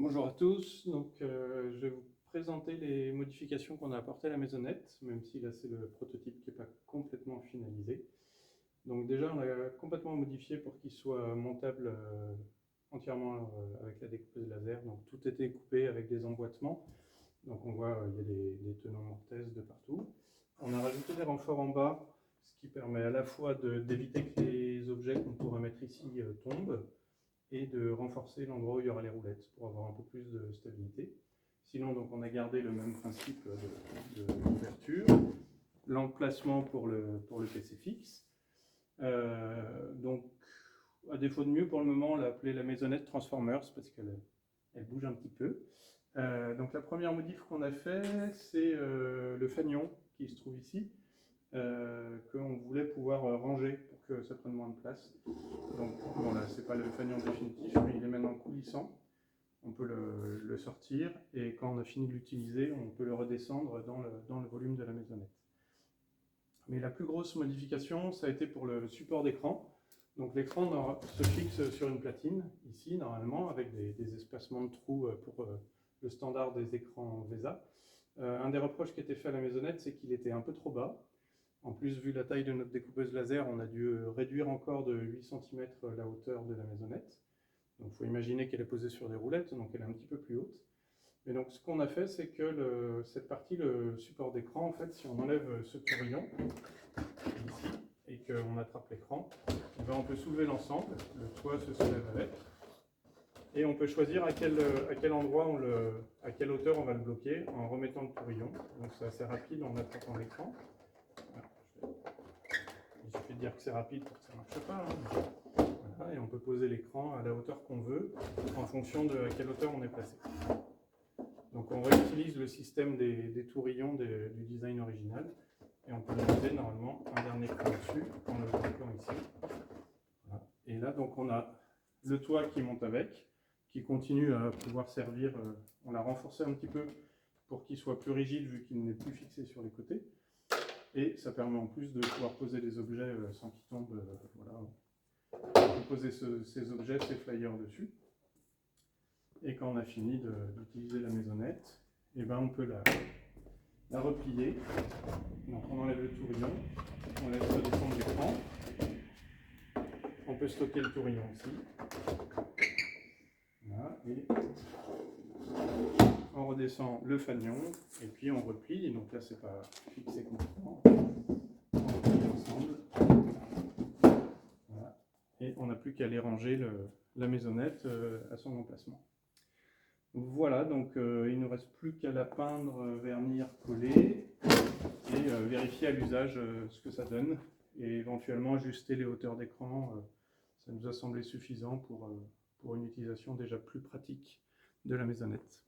Bonjour à tous, je vais vous présenter les modifications qu'on a apportées à la maisonnette, même si là c'est le prototype qui n'est pas complètement finalisé. Donc déjà on l'a complètement modifié pour qu'il soit montable entièrement avec la découpeuse laser, donc tout était coupé avec des emboîtements, donc on voit il y a des tenons mortaises de partout. On a rajouté des renforts en bas, ce qui permet à la fois d'éviter que les objets qu'on pourrait mettre ici tombent, et de renforcer l'endroit où il y aura les roulettes pour avoir un peu plus de stabilité. Sinon, donc, on a gardé le même principe d'ouverture, l'emplacement pour le PC fixe. Donc, à défaut de mieux, pour le moment, on l'a appelé la maisonnette Transformers parce qu'elle bouge un petit peu. Donc, la première modif qu'on a fait, c'est le fanion qui se trouve ici, qu'on voulait pouvoir ranger pour que ça prenne moins de place. Donc bon, là c'est pas le fanion définitif, mais il est maintenant coulissant. On peut le sortir et quand on a fini de l'utiliser, on peut le redescendre dans le volume de la maisonnette. Mais la plus grosse modification, ça a été pour le support d'écran. Donc l'écran se fixe sur une platine, ici normalement, avec des espacements de trous pour le standard des écrans VESA. Un des reproches qui était fait à la maisonnette, c'est qu'il était un peu trop bas. En plus, vu la taille de notre découpeuse laser, on a dû réduire encore de 8 cm la hauteur de la maisonnette. Donc il faut imaginer qu'elle est posée sur des roulettes, donc elle est un petit peu plus haute. Et donc ce qu'on a fait, c'est que cette partie, le support d'écran, en fait, si on enlève ce tourillon, ici, et qu'on attrape l'écran, on peut soulever l'ensemble, le toit se soulève avec, et on peut choisir à quel endroit, à quelle hauteur on va le bloquer en remettant le tourillon. Donc c'est assez rapide en attrapant l'écran. Il suffit de dire que c'est rapide pour que ça ne marche pas. Voilà, et on peut poser l'écran à la hauteur qu'on veut en fonction de à quelle hauteur on est placé. Donc on réutilise le système des tourillons du design original et on peut monter normalement un dernier cran dessus en le bloquant ici. Voilà. Et là donc on a le toit qui monte avec, qui continue à pouvoir servir, on l'a renforcé un petit peu pour qu'il soit plus rigide vu qu'il n'est plus fixé sur les côtés. Et ça permet en plus de pouvoir poser des objets sans qu'ils tombent. Voilà. On peut poser ces objets, ces flyers dessus. Et quand on a fini d'utiliser la maisonnette, et ben on peut la replier. Donc on enlève le tourillon, on laisse redescendre l'écran. On peut stocker le tourillon ici. Voilà, et on redescend le fanion et puis on replie. Donc là c'est pas fixé complètement. On replie ensemble. Voilà. Et on n'a plus qu'à aller ranger la maisonnette à son emplacement. Voilà, donc il ne nous reste plus qu'à la peindre, vernir, coller et vérifier à l'usage ce que ça donne et éventuellement ajuster les hauteurs d'écran. Ça nous a semblé suffisant pour une utilisation déjà plus pratique de la maisonnette.